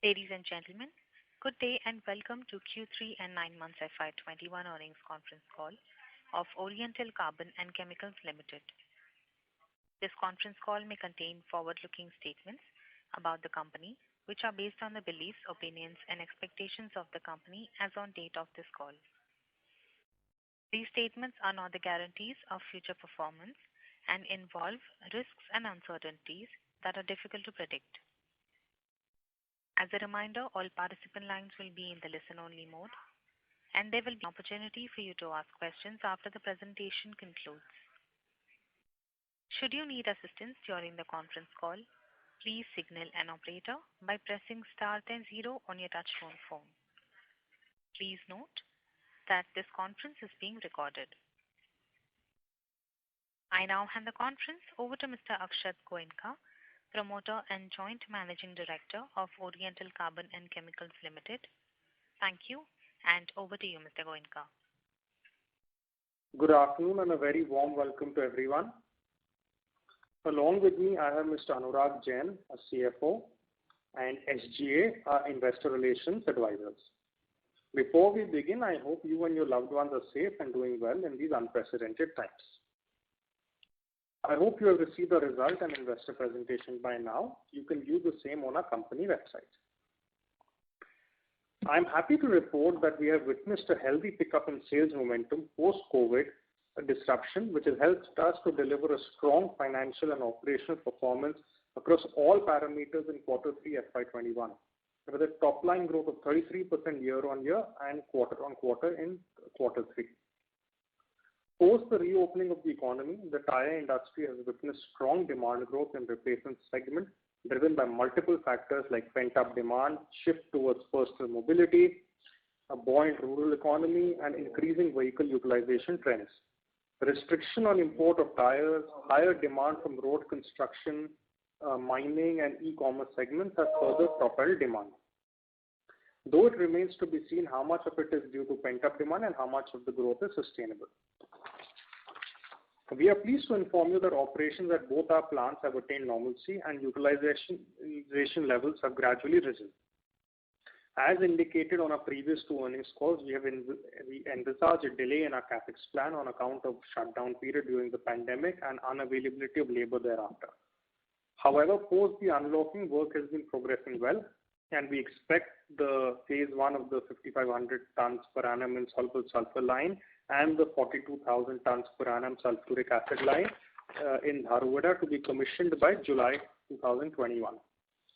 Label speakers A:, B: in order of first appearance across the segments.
A: Ladies and gentlemen, good day and welcome to Q3 and 9 months FY21 earnings conference call of Oriental Carbon and Chemicals Limited. This conference call may contain forward-looking statements about the company, which are based on the beliefs, opinions, and expectations of the company as on date of this call. These statements are not the guarantees of future performance and involve risks and uncertainties that are difficult to predict. As a reminder, all participant lines will be in the listen-only mode, and there will be an opportunity for you to ask questions after the presentation concludes. Should you need assistance during the conference call, please signal an operator by pressing star then 0 on your touchtone phone. Please note that this conference is being recorded. I now hand the conference over to Mr. Akshat Goenka, Promoter and Joint Managing Director of Oriental Carbon and Chemicals Limited. Thank you, and over to you, Mr. Goenka.
B: Good afternoon and a very warm welcome to everyone. Along with me, I have Mr. Anurag Jain, a CFO, and SGA, our Investor Relations Advisors. Before we begin, I hope you and your loved ones are safe and doing well in these unprecedented times. I hope you have received the result and investor presentation by now. You can view the same on our company website. I'm happy to report that we have witnessed a healthy pickup in sales momentum post-COVID disruption, which has helped us to deliver a strong financial and operational performance across all parameters in Q3 FY21, with a top-line growth of 33% year-on-year and quarter-on-quarter in Q3. Post the reopening of the economy, the tyre industry has witnessed strong demand growth in replacement segment, driven by multiple factors like pent-up demand, shift towards personal mobility, a buoyant rural economy, and increasing vehicle utilization trends. Restriction on import of tyres, higher demand from road construction, mining, and e-commerce segments have further propelled demand. Though it remains to be seen how much of it is due to pent-up demand and how much of the growth is sustainable. We are pleased to inform you that operations at both our plants have attained normalcy and utilization levels have gradually risen. As indicated on our previous 2 earnings calls, we envisage a delay in our capex plan on account of shutdown period during the pandemic and unavailability of labor thereafter. However, post the unlocking, work has been progressing well, and we expect the phase 1 of the 5,500 tons per annum insoluble sulfur line and the 42,000 tons per annum sulfuric acid line in Dharwada to be commissioned by July 2021,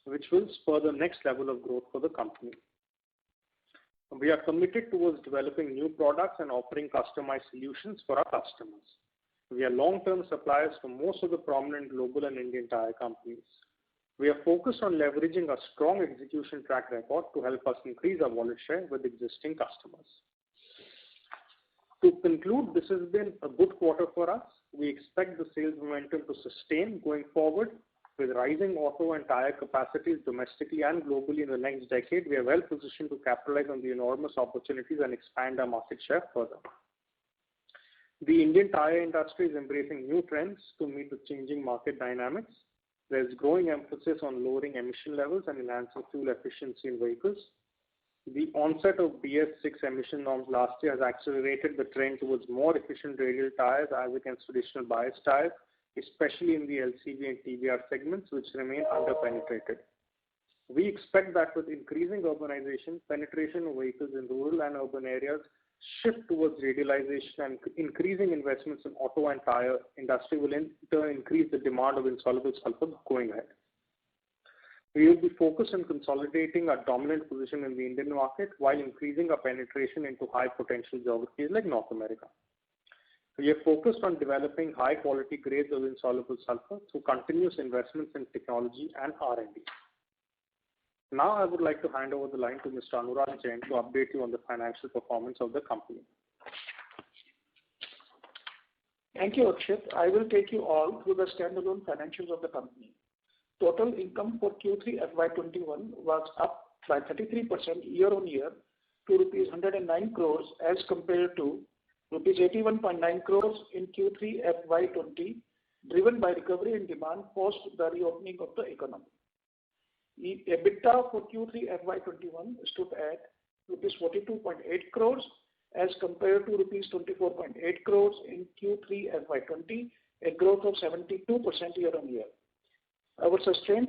B: which will spur the next level of growth for the company. We are committed towards developing new products and offering customized solutions for our customers. We are long-term suppliers to most of the prominent global and Indian tyre companies. We are focused on leveraging a strong execution track record to help us increase our wallet share with existing customers. To conclude, this has been a good quarter for us. We expect the sales momentum to sustain going forward. With rising auto and tyre capacities domestically and globally in the next decade, we are well positioned to capitalize on the enormous opportunities and expand our market share further. The Indian tyre industry is embracing new trends to meet the changing market dynamics. There is growing emphasis on lowering emission levels and enhancing fuel efficiency in vehicles. The onset of BS6 emission norms last year has accelerated the trend towards more efficient radial tyres as against traditional bias tyres, especially in the LCV and TBR segments, which remain under-penetrated. We expect that with increasing urbanization, penetration of vehicles in rural and urban areas, shift towards radialization and increasing investments in auto and tyre industry will in turn increase the demand of insoluble sulfur going ahead. We will be focused on consolidating our dominant position in the Indian market while increasing our penetration into high potential geographies like North America. We are focused on developing high quality grades of insoluble sulfur through continuous investments in technology and R&D. Now I would like to hand over the line to Mr. Anurag Jain to update you on the financial performance of the company.
C: Thank you, Akshat. I will take you all through the standalone financials of the company. Total income for Q3 FY21 was up by 33% year-on-year to rupees 109 crores as compared to rupees 81.9 crores in Q3 FY20, driven by recovery in demand post the reopening of the economy. EBITDA for Q3 FY21 stood at rupees 42.8 crores as compared to rupees 24.8 crores in Q3 FY20, a growth of 72% year-on-year. Our sustained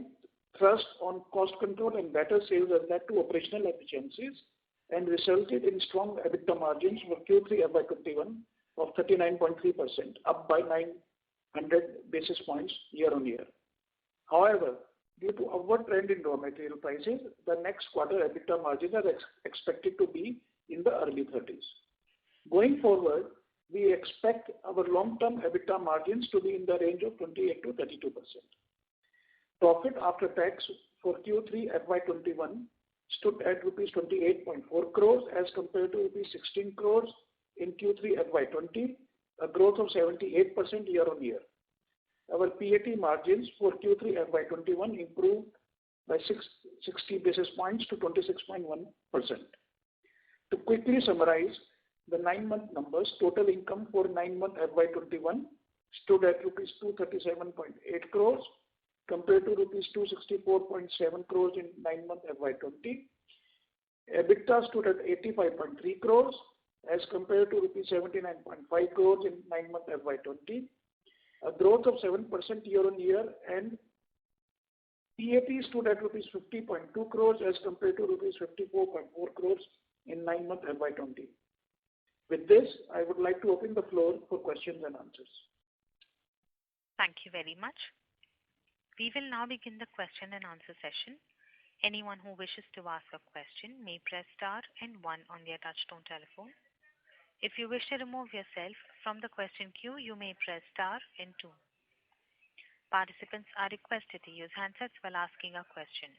C: thrust on cost control and better sales has led to operational efficiencies and resulted in strong EBITDA margins for Q3 FY21 of 39.3%, up by 900 basis points year-on-year. However, due to upward trend in raw material prices, the next quarter EBITDA margins are expected to be in the early 30s. Going forward, we expect our long-term EBITDA margins to be in the range of 28 to 32%. Profit after tax for Q3 FY21 stood at rupees 28.4 crores as compared to rupees 16 crores in Q3 FY20, a growth of 78% year-on-year. Our PAT margins for Q3 FY21 improved by 60 basis points to 26.1%. To quickly summarize the 9-month numbers, total income for 9-month FY21 stood at rupees 237.8 crores compared to rupees 264.7 crores in 9-month FY20. EBITDA stood at 85.3 crores as compared to rupees 79.5 crores in 9-month FY20, a growth of 7% year-on-year, and PAT stood at rupees 50.2 crores as compared to rupees 54.4 crores in 9-month FY20. With this, I would like to open the floor for questions and answers.
A: Thank you very much. We will now begin the question and answer session. Anyone who wishes to ask a question may press star and 1 on their touchtone telephone. If you wish to remove yourself from the question queue, you may press star and 2. Participants are requested to use handsets while asking a question.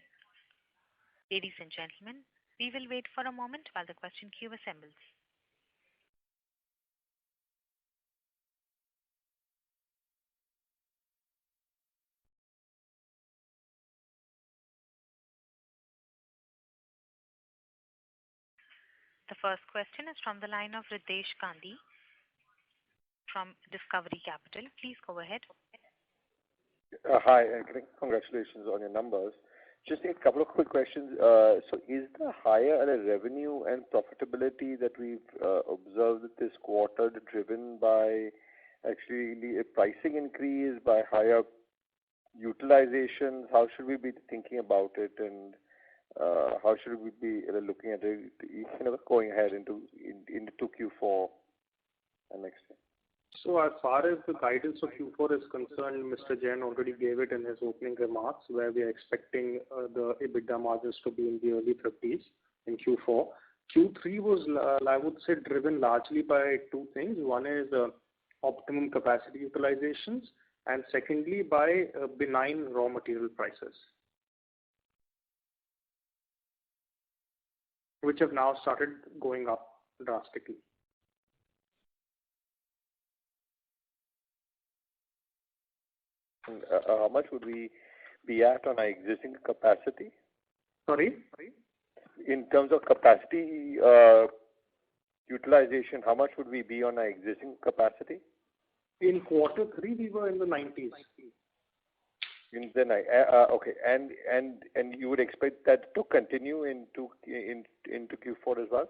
A: Ladies and gentlemen, we will wait for a moment while the question queue assembles. The first question is from the line of Ritesh Gandhi from Discovery Capital. Please go ahead.
D: Hi, and congratulations on your numbers. Just a couple of quick questions. So is the higher revenue and profitability that we've observed this quarter driven by actually the pricing increase, by higher utilizations? How should we be thinking about it, and how should we be looking at it going ahead into Q4 and next year?
B: So as far as the guidance of Q4 is concerned, Mr. Jain already gave it in his opening remarks, where we are expecting the EBITDA margins to be in the early 30s in Q4. Q3 was, I would say, driven largely by two things. One is optimum capacity utilizations, and secondly by benign raw material prices, which have now started going up drastically.
D: And how much would we be at on our existing capacity?
B: Sorry?
D: In terms of capacity utilization, how much would we be on our existing capacity?
B: In quarter 3, we were in the 90s.
D: In the okay, and you would expect that to continue into Q4 as well?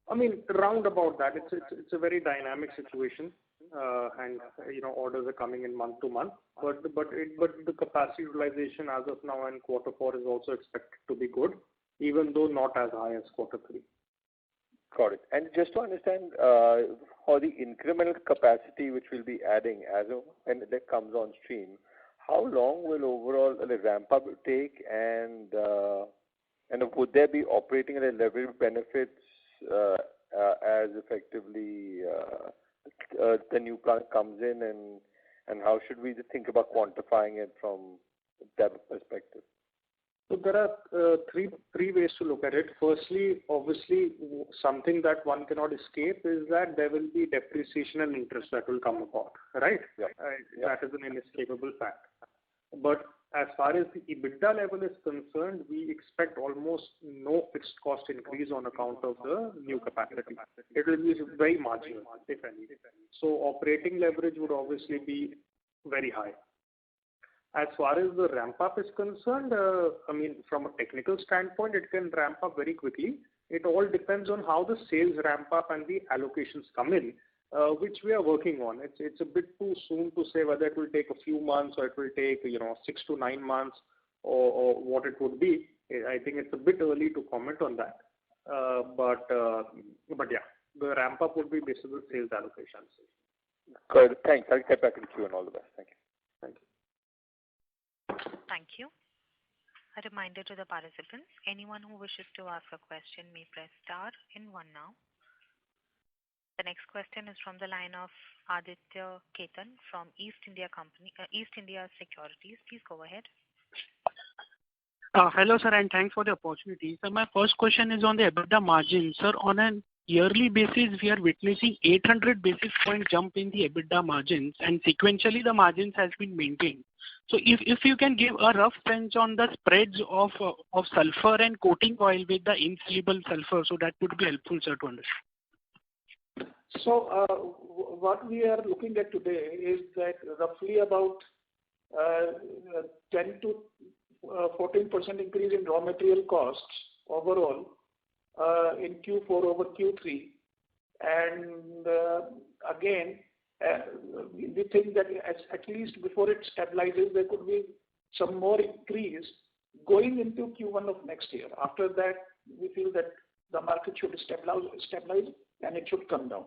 B: I mean, round about that. It's a very dynamic situation, and orders are coming in month to month. But the capacity utilization as of now in quarter 4 is also expected to be good, even though not as high as quarter 3.
D: Got it. And just to understand, for the incremental capacity which we'll be adding as of when that comes on stream, how long will overall the ramp up take, and would there be operating at a level benefits as effectively the new plant comes in, and how should we think about quantifying it from that perspective?
B: So there are three ways to look at it. Firstly, obviously, something that one cannot escape is that there will be depreciation and interest that will come about, right?
D: Yeah.
B: That is an inescapable fact. But as far as the EBITDA level is concerned, we expect almost no fixed cost increase on account of the new capacity. It will be very marginal, if any. So operating leverage would obviously be very high. As far as the ramp up is concerned, I mean, from a technical standpoint, it can ramp up very quickly. It all depends on how the sales ramp up and the allocations come in, which we are working on. It's a bit too soon to say whether it will take a few months or it will take 6 to 9 months or what it would be. I think it's a bit early to comment on that. But yeah, the ramp up would be based on the sales allocations.
D: Good. Thanks. I'll get back in queue and all the best. Thank you.
B: Thank you.
A: Thank you. A reminder to the participants, anyone who wishes to ask a question may press star and one now. The next question is from the line of Aditya Ketan from East India Securities. Please go ahead.
E: Hello, sir, and thanks for the opportunity. So my first question is on the EBITDA margin. Sir, on an yearly basis, we are witnessing 800 basis point jump in the EBITDA margins, and sequentially the margins has been maintained. So if you can give a rough sense on the spreads of sulfur and coating oil with the insoluble sulfur, so that would be helpful, sir, to understand.
C: So what we are looking at today is that roughly about 10 to 14% increase in raw material costs overall in Q4 over Q3. And again, we think that at least before it stabilizes, there could be some more increase going into Q1 of next year. After that, we feel that the market should stabilize and it should come down.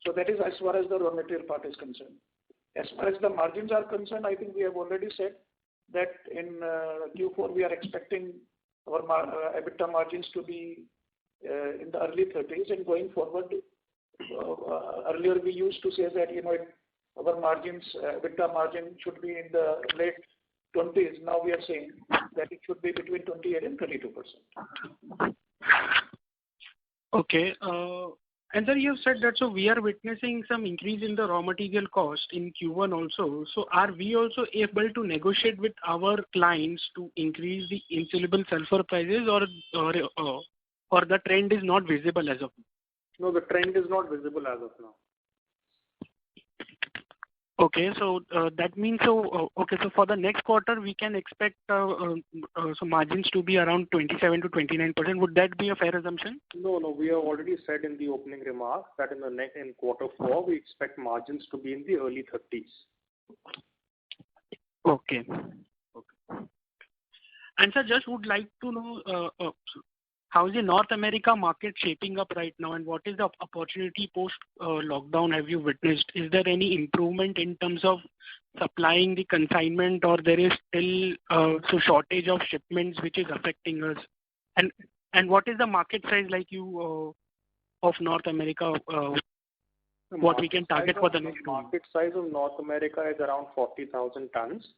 C: So that is as far as the raw material part is concerned. As far as the margins are concerned, I think we have already said that in Q4 we are expecting our EBITDA margins to be in the early 30s, and going forward, earlier we used to say that our margins, EBITDA margin should be in the late 20s. Now we are saying that it should be between 28 and 32%.
E: Okay. And then you have said that so we are witnessing some increase in the raw material cost in Q1 also. So are we also able to negotiate with our clients to increase the insoluble sulfur prices, or the trend is not visible as of now?
B: No, the trend is not visible as of now.
E: Okay, so that means so for the next quarter we can expect so margins to be around 27 to 29%. Would that be a fair assumption?
B: No, we have already said in the opening remarks that in quarter 4 we expect margins to be in the early 30s.
E: Okay. And sir, just would like to know how is the North America market shaping up right now, and what is the opportunity post lockdown have you witnessed? Is there any improvement in terms of supplying the consignment, or there is still shortage of shipments which is affecting us? And what is the market size of North America? What we can target for the next 2 years?
B: Market size of North America is around 40,000 tons.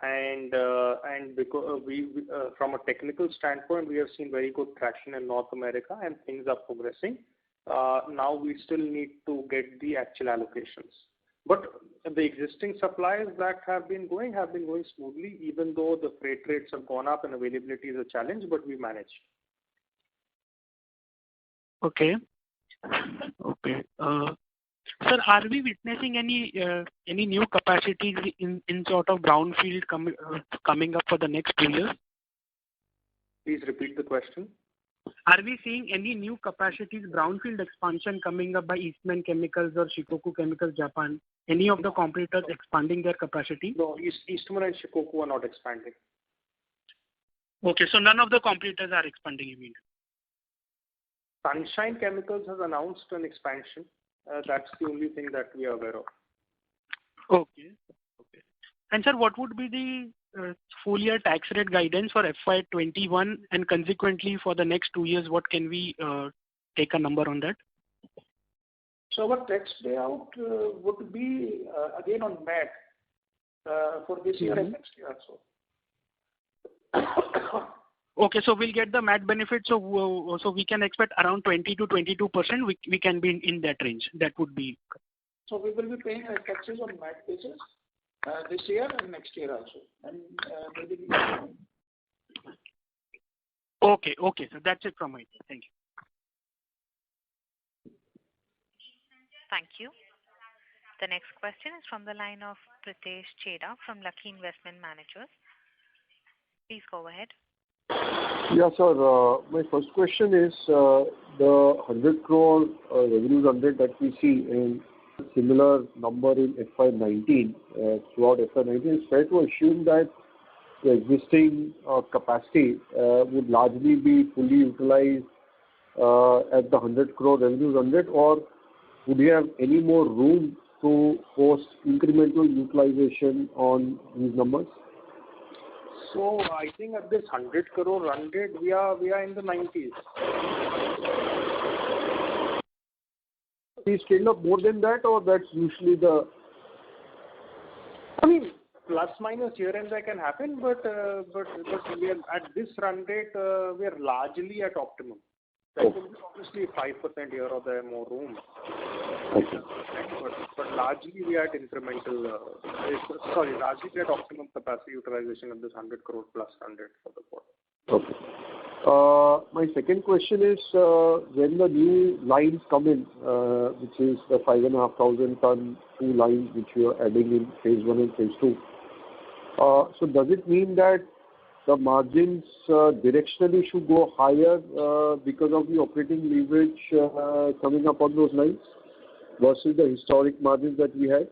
B: And because from a technical standpoint, we have seen very good traction in North America and things are progressing. Now we still need to get the actual allocations. But the existing supplies that have been going smoothly, even though the freight rates have gone up and availability is a challenge, but we manage.
E: Okay. Sir, are we witnessing any new capacities in sort of brownfield coming up for the next 2 years?
B: Please repeat the question.
E: Are we seeing any new capacities, brownfield expansion coming up by Eastman Chemicals or Shikoku Chemicals Japan? Any of the competitors expanding their capacity?
B: No, Eastman and Shikoku are not expanding.
E: Okay, so none of the competitors are expanding, you mean?
B: Sunshine Chemicals has announced an expansion. That's the only thing that we are aware of.
E: Okay. And sir, what would be the full year tax rate guidance for FY21, and consequently for the next 2 years, what can we take a number on that?
C: So our tax payout would be again on MAT for this year and next year also.
E: Okay, so we'll get the MAT benefit, so we can expect around 20 to 22%. We can be in that range. That would be.
C: So we will be paying taxes on MAT basis this year and next year also, and maybe.
E: Okay, so that's it from my side. Thank you.
A: Thank you. The next question is from the line of Pritesh Chheda from Lucky Investment Managers. Please go ahead.
F: Yeah, sir. My first question is the 100 crore revenue run rate that we see in similar number in FY19 throughout FY19. It's fair to assume that the existing capacity would largely be fully utilized at the 100 crore revenue run rate, or would you have any more room to post incremental utilization on these numbers?
B: So I think at this 100 crore run rate, we are in the 90s.
F: We scale up more than that, or that's usually the...
B: I mean, plus minus here and there can happen, but we are, at this run rate, we are largely at optimum. There could be obviously 5% here or there more room.
F: Okay.
B: But largely we are at largely we are at optimum capacity utilization of this 100 crore plus 100 for the quarter.
F: Okay. My second question is when the new lines come in, which is the 5,500 ton 2 lines which you are adding in phase 1 and phase 2. So does it mean that the margins directionally should go higher because of the operating leverage coming up on those lines versus the historic margins that we had?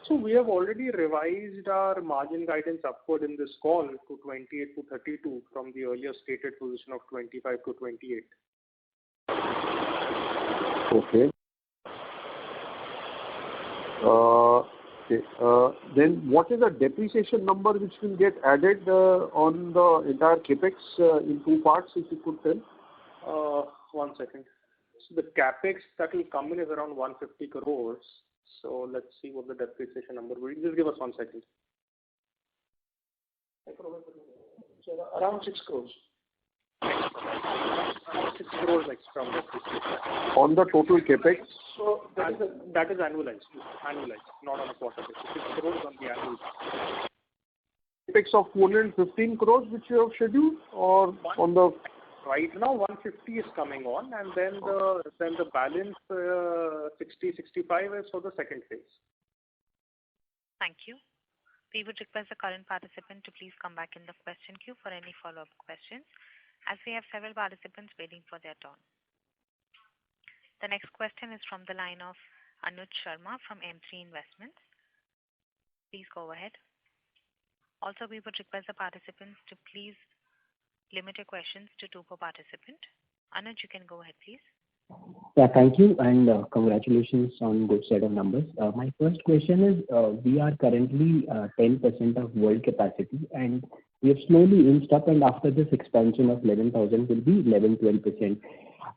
B: So we have already revised our margin guidance upward in this call to 28 to 32 from the earlier stated position of 25 to 28.
F: Okay. Then what is the depreciation number which will get added on the entire capex in 2 parts, if you could tell?
B: 1 second. So the capex that will come in is around 150 crores. So let's see what the depreciation number will be. Just give us 1 second.
C: So around 6 crores.
B: 6 crores extra on depreciation.
F: On the total capex?
B: So that is annualized, not on a quarter basis. 6 crores on the annual.
F: Capex of 215 crores which you have scheduled, or on the...
B: Right now 150 is coming on, and then the balance 60-65 is for the second phase.
A: Thank you. We would request the current participant to please come back in the question queue for any follow-up questions, as we have several participants waiting for their turn. The next question is from the line of Anuj Sharma from M3 Investments. Please go ahead. Also, we would request the participants to please limit your questions to 2 per participant. Anuj, you can go ahead, please.
G: Yeah, thank you, and congratulations on good set of numbers. My first question is, we are currently 10% of world capacity, and we have slowly inched up, and after this expansion of 11,000 will be 11-12%.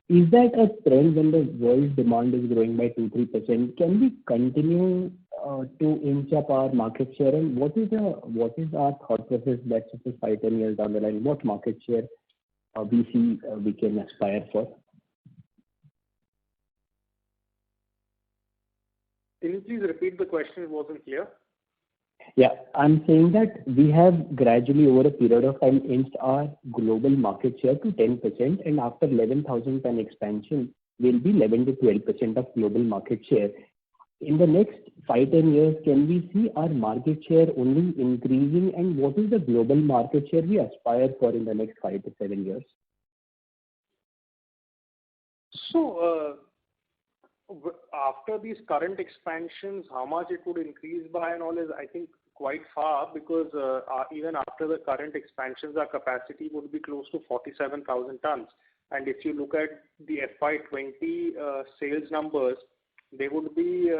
G: Is that a trend when the world demand is growing by 2-3%? Can we continue to inch up our market share? And what is our thought process that suppose 5-10 years down the line, what market share we see we can aspire for?
B: Can you please repeat the question? It wasn't clear.
G: Yeah, I'm saying that we have gradually over a period of time inched our global market share to 10%, and after 11,000 ton expansion will be 11-12% of global market share. In the next 5-10 years, can we see our market share only increasing, and what is the global market share we aspire for in the next 5 to 7 years?
B: So after these current expansions, how much it would increase by and all is, I think, quite far, because even after the current expansions, our capacity would be close to 47,000 tons. And if you look at the FY20 sales numbers, they would be,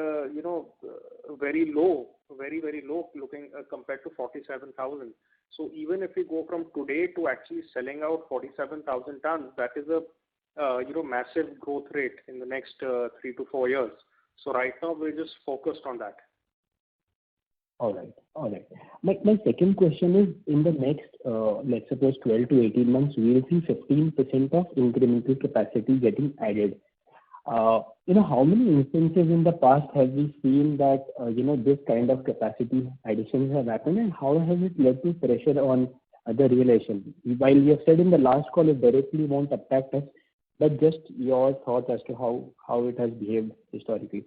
B: very low, very low looking compared to 47,000. So even if we go from today to actually selling out 47,000 tons, that is a massive growth rate in the next 3 to 4 years. So right now we're just focused on that.
G: All right. My second question is, in the next, let's suppose 12 to 18 months, we will see 15% of incremental capacity getting added. How many instances in the past have we seen that, this kind of capacity additions have happened, and how has it led to pressure on the realization? While you have said in the last call it directly won't affect us, but just your thoughts as to how it has behaved historically.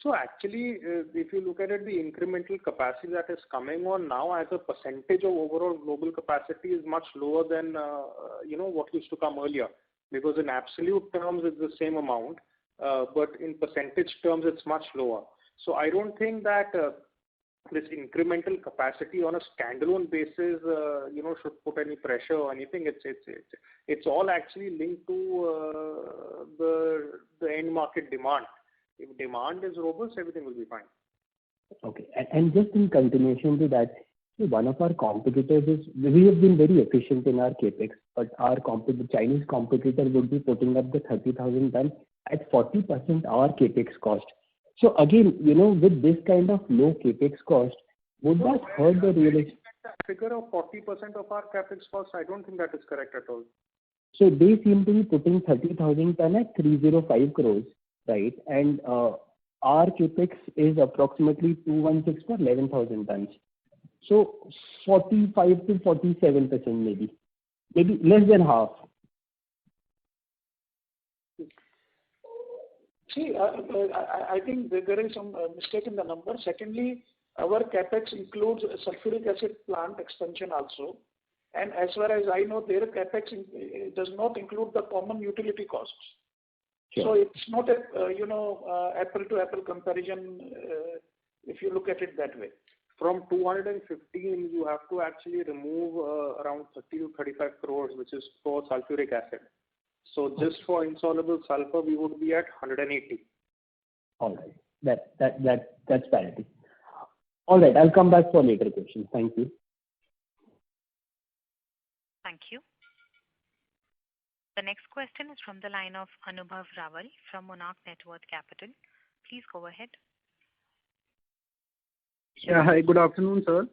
B: So actually, if you look at it, the incremental capacity that is coming on now as a percentage of overall global capacity is much lower than what used to come earlier. Because in absolute terms, it's the same amount, but in percentage terms, it's much lower. So I don't think that this incremental capacity on a standalone basis, should put any pressure or anything. It's all actually linked to the end market demand. If demand is robust, everything will be fine.
G: Okay. And just in continuation to that, one of our competitors we have been very efficient in our capex, but our Chinese competitor would be putting up the 30,000 tons at 40% our capex cost. So again, with this kind of low capex cost, would that hurt the realization?
B: That figure of 40% of our capex cost, I don't think that is correct at all.
G: So they seem to be putting 30,000 ton at 305 crores, right? And our capex is approximately 216 for 11,000 tons. So 45 to 47% maybe less than half.
C: See, I think there is some mistake in the number. Secondly, our capex includes a sulfuric acid plant expansion also. And as far as I know, their capex does not include the common utility costs. Sure. So it's not a apple to apple comparison if you look at it that way.
B: From 215, you have to actually remove around 30 to 35 crores, which is for sulfuric acid. So just for insoluble sulfur, we would be at 180.
G: All right. That's parity. All right. I'll come back for later questions. Thank you.
A: Thank you. The next question is from the line of Anubhav Rawal from Monarch Networth Capital. Please go ahead.
H: Yeah, hi, good afternoon, sir.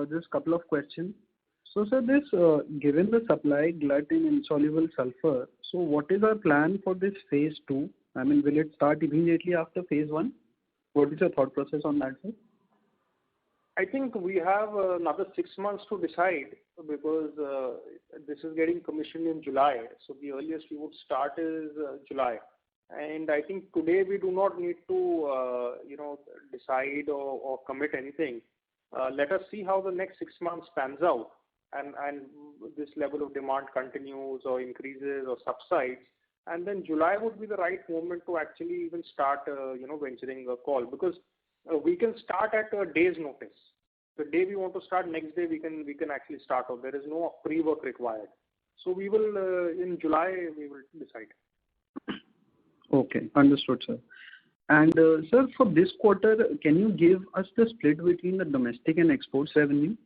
H: Just a couple of questions. So, sir, given the supply glut in insoluble sulfur, so what is our plan for this phase 2? I mean, will it start immediately after phase 1? What is your thought process on that, sir?
B: I think we have another 6 months to decide because this is getting commissioned in July. So the earliest we would start is July. And I think today we do not need to, decide or commit anything. Let us see how the next 6 months pans out, and this level of demand continues or increases or subsides. And then July would be the right moment to actually even start, venturing a call, because we can start at a day's notice. The day we want to start, next day we can actually start off. There is no pre-work required. So we will, in July, we will decide.
H: Okay, understood, sir. And sir, for this quarter, can you give us the split between the domestic and exports revenue?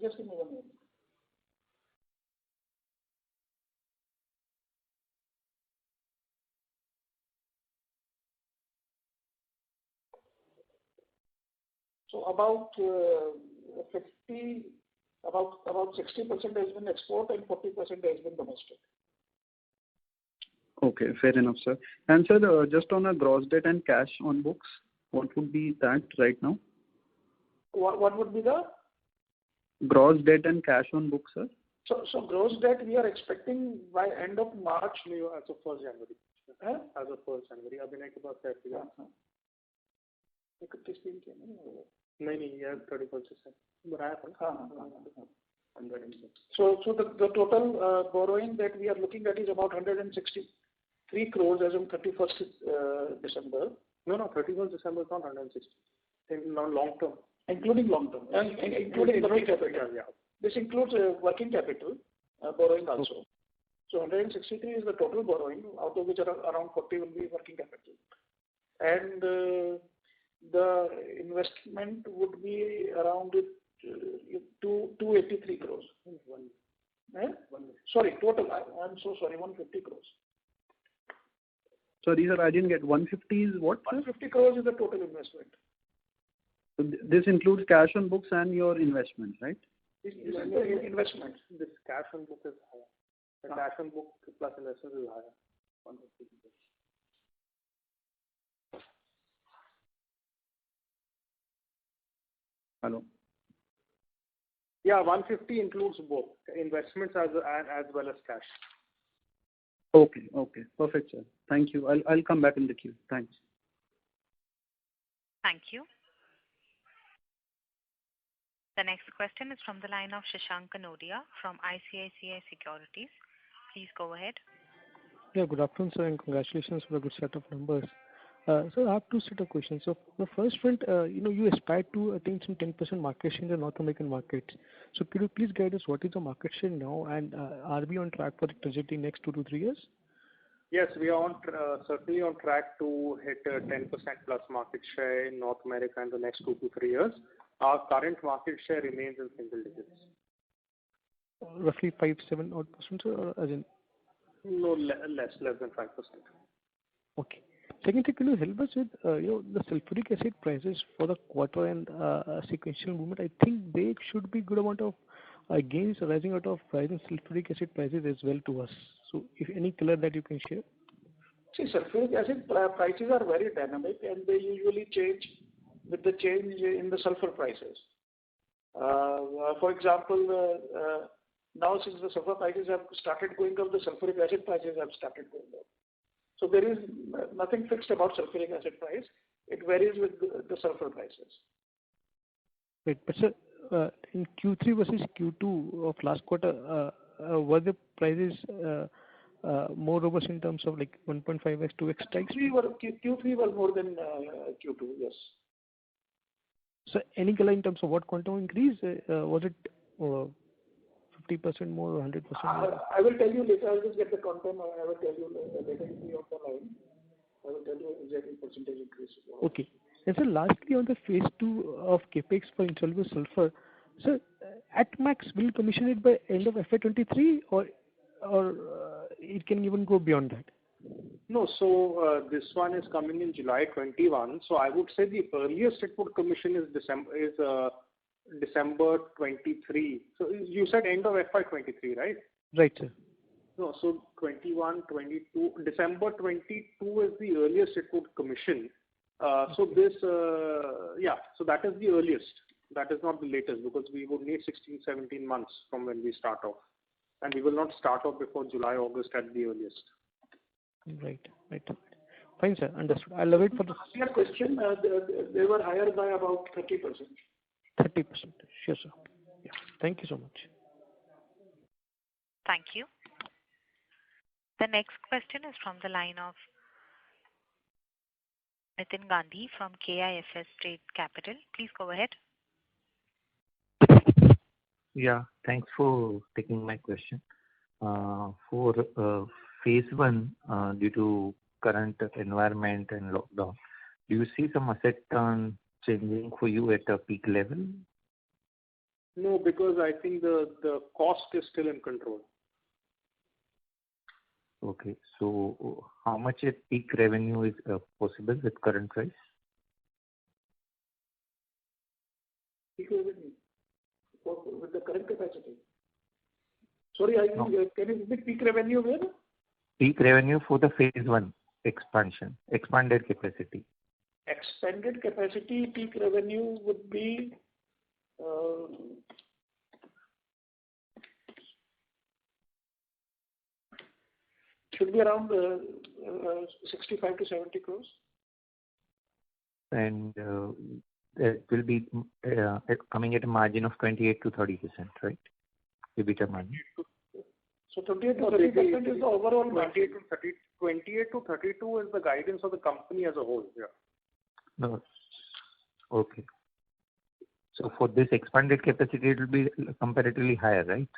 C: Just give me 1 minute. So about 60% has been export and 40% has been domestic.
H: Okay, fair enough, sir. And sir, just on a gross debt and cash on books, what would be that right now?
C: What would be the?
H: Gross debt and cash on books, sir.
C: So gross debt we are expecting by end of March.
B: As of 1st January. As of 1st January. अभी के पास है
C: 31 दिन के
B: नहीं यार 31st से बनाया था
C: So the total borrowing that we are looking at is about 163 crores as on 31st December.
B: No, 31st December is not 160. In long term.
C: Including long term. Including working capital.
B: Yeah.
C: This includes working capital borrowing also. So 163 is the total borrowing, out of which around 40 will be working capital. And the investment would be around 283 crores. Sorry, total. I'm so sorry, 150 crores.
H: Sorry, sir, I didn't get 150 is what?
C: 150 crores is the total investment.
H: So this includes cash on books and your investments, right?
C: Investment.
B: This cash on book is higher. The cash on book plus investment is higher. 150 crores.
H: Hello.
B: Yeah, 150 includes both investments as well as cash.
H: Okay. Perfect, sir. Thank you. I'll come back in the queue. Thanks.
A: Thank you. The next question is from the line of Shashank Kanodia from ICICI Securities. Please go ahead.
I: Yeah, good afternoon, sir, and congratulations for a good set of numbers. So I have two set of questions. So the first front, you aspire to attain some 10% market share in the North American market. So could you please guide us what is the market share now, and are we on track for the trajectory next 2 to 3 years?
B: Yes, we are certainly on track to hit a 10% plus market share in North America in the next 2 to 3 years. Our current market share remains in single digits.
I: Roughly 5-7 odd percent, or as in?
B: No, less than 5%.
I: Okay. Second thing, can you help us with the sulfuric acid prices for the quarter and sequential movement? I think they should be good amount of gains arising out of rising sulfuric acid prices as well to us. So if any color that you can share.
C: See, sulfuric acid prices are very dynamic, and they usually change with the change in the sulfur prices. For example, now since the sulfur prices have started going up, the sulfuric acid prices have started going up. So there is nothing fixed about sulfuric acid price. It varies with the sulfur prices.
I: Right. But sir, in Q3 versus Q2 of last quarter, were the prices more robust in terms of like 1.5x, 2x strikes?
C: Q3 was more than Q2, yes.
I: So any color in terms of what quantum increase? Was it 50% more or 100% more?
C: I will tell you later. I'll just get the quantum. I will tell you later in the line. I will tell you exactly percentage increase.
I: Okay. And so lastly, on the phase 2 of capex for insoluble sulfur, so at max will commission it by end of FY23 or it can even go beyond that?
B: No, so this one is coming in July 21. So I would say the earliest it would commission is December 23. So you said end of FY23, right?
I: Right, sir.
B: No, so 21, 22, December 22 is the earliest it would commission. So this, so that is the earliest. That is not the latest because we would need 16, 17 months from when we start off. And we will not start off before July, August at the earliest.
I: Right. Fine, sir. Understood. I'll await for the...
C: Your question, they were higher by about 30%.
I: 30%. Sure, sir. Yeah. Thank you so much.
A: Thank you. The next question is from the line of Nitin Gandhi from KIFS Trade Capital. Please go ahead.
J: Yeah, thanks for taking my question. For phase 1, due to current environment and lockdown, do you see some asset turn changing for you at a peak level?
B: No, because I think the cost is still in control.
J: Okay, so how much at peak revenue is possible with current price?
C: Peak revenue with the current capacity. Sorry, can you repeat peak revenue where?
J: Peak revenue for the phase 1 expansion, expanded capacity.
C: Expanded capacity peak revenue would be should be around 65 to 70 crores.
J: And it will be coming at a margin of 28 to 30%, right? EBITDA margin.
C: So 28 to 30% is the overall
B: 28 to 32 is the guidance of the company as a whole. Yeah.
J: No. Okay. So for this expanded capacity, it will be comparatively higher, right?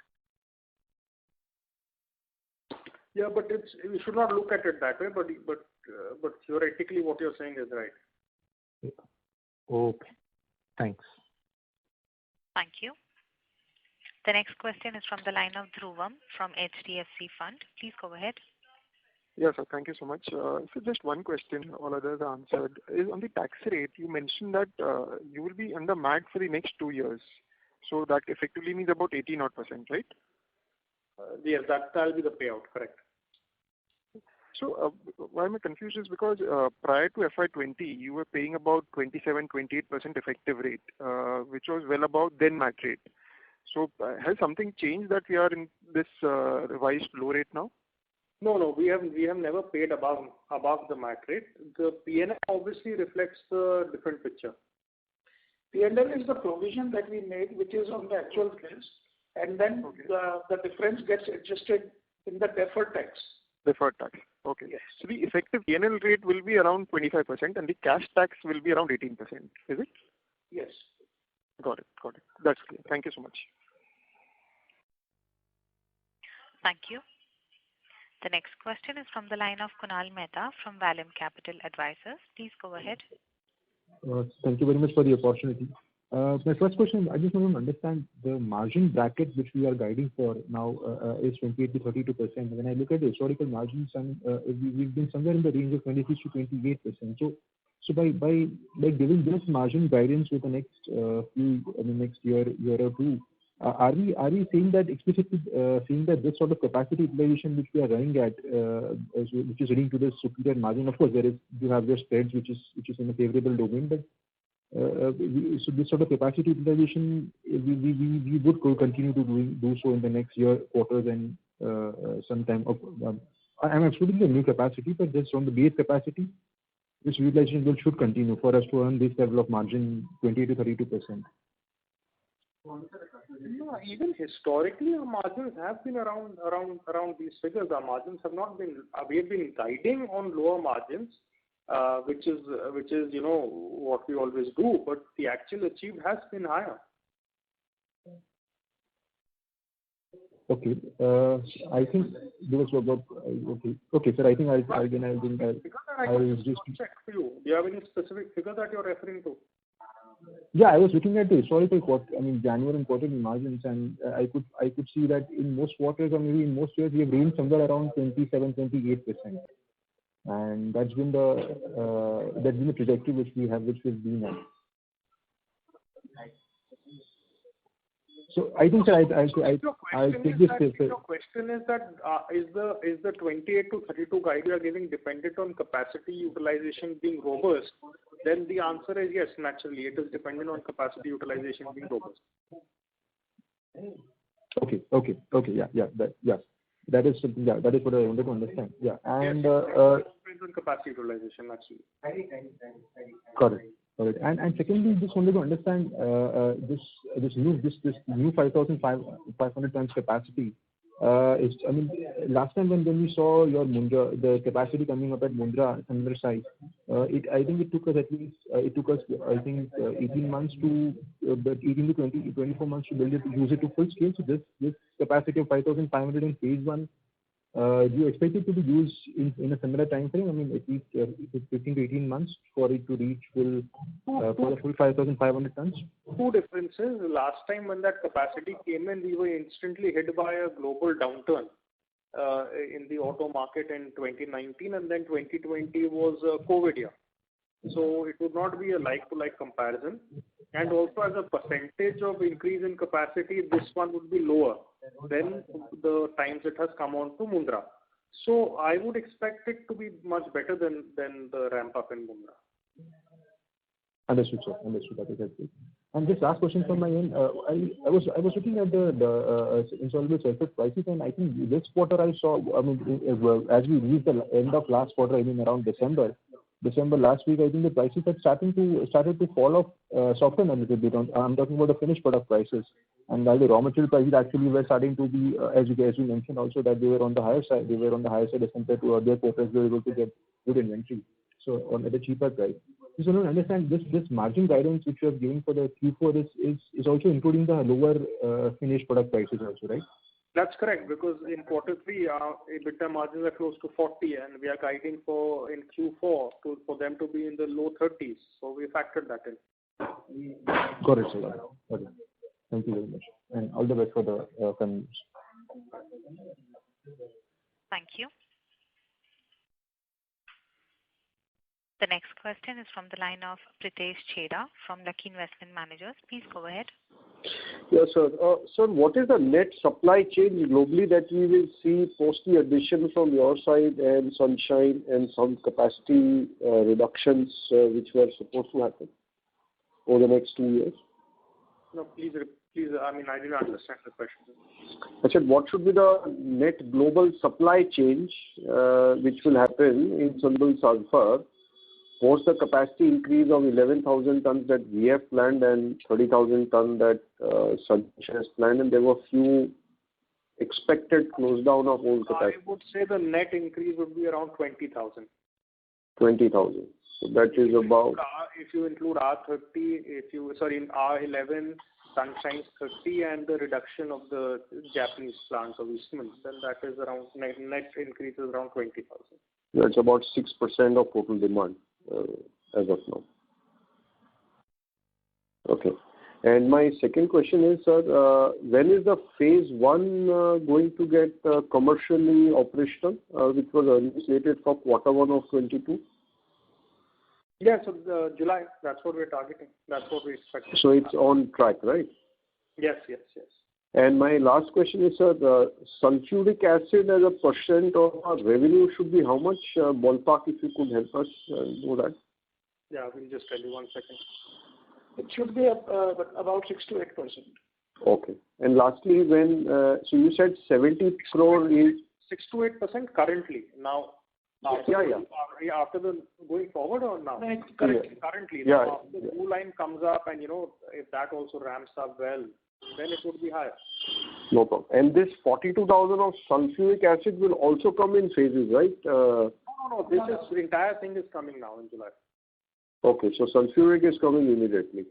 B: Yeah, but we should not look at it that way. But theoretically, what you're saying is right.
J: Okay. Thanks.
A: Thank you. The next question is from the line of Dhruvam from HDFC Fund. Please go ahead.
K: Yes, sir. Thank you so much. So just one question, all others are answered. Is on the tax rate, you mentioned that you will be under MAT for the next 2 years. So that effectively means about 18%, right?
B: Yes, that will be the payout, correct.
K: So why am I confused is because prior to FY20, you were paying about 27-28% effective rate, which was well above then MAT rate. So has something changed that we are in this revised low rate now?
B: No, we have never paid above the MAT rate. The P&L obviously reflects the different picture.
C: P&L is the provision that we made, which is on the actual sales, and then the difference gets adjusted in the deferred tax.
K: Deferred tax. Okay.
C: Yes.
K: So the effective P&L rate will be around 25% and the cash tax will be around 18%. Is it?
C: Yes.
K: Got it. That's clear. Thank you so much.
A: Thank you. The next question is from the line of Kunal Mehta from Vallum Capital Advisors. Please go ahead.
L: Thank you very much for the opportunity. My first question, I just want to understand the margin bracket which we are guiding for now is 28 to 32%. When I look at the historical margins, and we've been somewhere in the range of 26 to 28%. So by giving this margin guidance for the next year or two, are we saying that explicitly saying that this sort of capacity utilization which we are running at, which is leading to this superior margin? Of course, you have your spreads which is in a favorable domain, but so this sort of capacity utilization we would continue to do so in the next year, quarters, and some time of. I'm excluding the new capacity, but just on the base capacity, this utilization should continue for us to earn this level of margin, 20 to 32%.
B: No, even historically, our margins have been around these figures. Our margins have not been. We have been guiding on lower margins, which is what we always do. But the actual achieved has been higher.
L: Okay. I think there was about okay, sir. I think I'll just
B: check for you. Do you have any specific figure that you're referring to?
L: Yeah, I was looking at the historical January and quarterly margins, and I could see that in most quarters or maybe in most years we have ranged somewhere around 27, 28%, and that's been the trajectory which we've been at. So I think, sir, I'll take this.
B: Your question is that is the 28 to 32 guide you are giving dependent on capacity utilization being robust? Then the answer is yes. Naturally, it is dependent on capacity utilization being robust.
L: Okay. Yeah. That is something. Yeah, that is what I wanted to understand. Yeah, and
B: depends on capacity utilization actually.
L: Correct. And secondly, just wanted to understand this new 5,500 tons capacity. Last time when we saw your Mundra, the capacity coming up at Mundra, similar size, I think it took us 18 months to 18 to 24 months to build it, to use it to full scale. So this capacity of 5,500 in phase one, do you expect it to be used in a similar time frame? At least 15 to 18 months for it to reach full for the full 5,500 tons?
B: Two differences. Last time when that capacity came in, we were instantly hit by a global downturn in the auto market in 2019, and then 2020 was a COVID year. So it would not be a like-to-like comparison. And also as a percentage of increase in capacity, this one would be lower than the times it has come on to Mundra. So I would expect it to be much better than the ramp up in Mundra.
L: Understood, sir. That is helpful. And just last question from my end. I was looking at the insoluble sulfur prices, and I think this quarter I saw. As we reached the end of last quarter, around December last week, I think the prices had started to fall off, soften a little bit. I'm talking about the finished product prices, and while the raw material prices actually were starting to be, as you mentioned also, that they were on the higher side. They were on the higher side as compared to other quarters. They were able to get good inventory, so at a cheaper price. So I understand this margin guidance which you are giving for the Q4 is also including the lower finished product prices also, right?
B: That's correct, because in quarter 3, our EBITDA margins are close to 40, and we are guiding for in Q4 for them to be in the low 30s. So we factored that in.
L: Got it, sir. Got it. Thank you very much, and all the best for the coming years.
A: Thank you. The next question is from the line of Pritesh Chheda from Lucky Investment Managers. Please go ahead.
F: Yes, sir. Sir, what is the net supply chain globally that we will see post the addition from your side and Sunshine and some capacity reductions which were supposed to happen over the next 2 years?
B: No, please. I mean, I didn't understand the question.
F: I said, what should be the net global supply change which will happen in insoluble sulfur post the capacity increase of 11,000 tons that we have planned and 30,000 tons that Sanjesh has planned, and there were few expected close down of old capacity.
B: I would say the net increase would be around 20,000.
F: 20,000. So that is about.
B: If you include R30, in R11, Sunshine's 30, and the reduction of the Japanese plants of Eastman, then that is around net increase is around 20,000.
F: That's about 6% of total demand as of now. Okay. And my second question is, sir, when is the phase 1 going to get commercially operational, which was earlier slated for Q1 of 22?
B: Yeah, so July, that's what we're targeting. That's what we expect.
F: So it's on track, right?
B: Yes.
F: And my last question is, sir, sulfuric acid as a percent of our revenue should be how much? Ballpark, if you could help us know that.
B: Yeah, we'll just tell you 1 second.
C: It should be about 6 to 8%.
F: Okay. And lastly, when so you said 70 crore is
B: 6 to 8% currently. Now, after the going forward or now? Currently.
F: Yeah.
B: Now, if the new line comes up and if that also ramps up well, then it would be higher.
F: No problem. And this 42,000 of sulfuric acid will also come in phases, right?
B: No. The entire thing is coming now in July.
F: Okay, so sulfuric is coming immediately.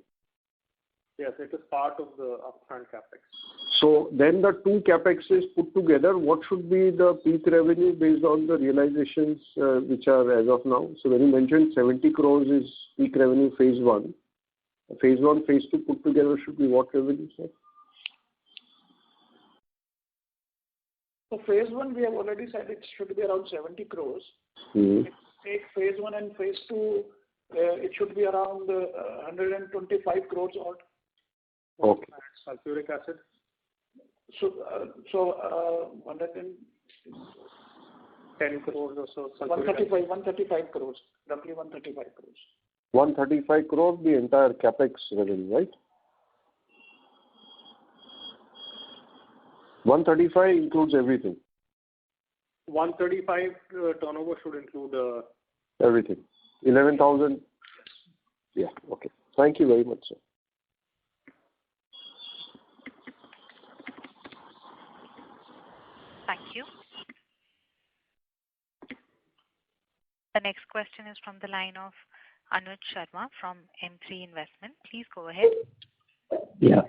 B: Yes, it is part of the upfront capex.
F: So then the two capexes put together, what should be the peak revenue based on the realizations which are as of now? So when you mentioned 70 crores is peak revenue phase 1. Phase 1, phase 2 put together should be what revenue, sir?
C: So phase 1, we have already said it should be around 70 crores.
F: Mm-hmm.
C: If we take phase 1 and phase 2, it should be around 125 crores odd.
F: Okay.
B: Sulfuric acid?
C: So
B: 110 crores or so.
C: 135 crores. Roughly 135 crores.
F: 135 crores the entire capex revenue, right? 135 includes everything.
B: 135 turnover should include
F: everything. 11,000. Yeah. Okay. Thank you very much, sir.
A: Thank you. The next question is from the line of Anuj Sharma from M3 Investment. Please go ahead.
G: Yeah.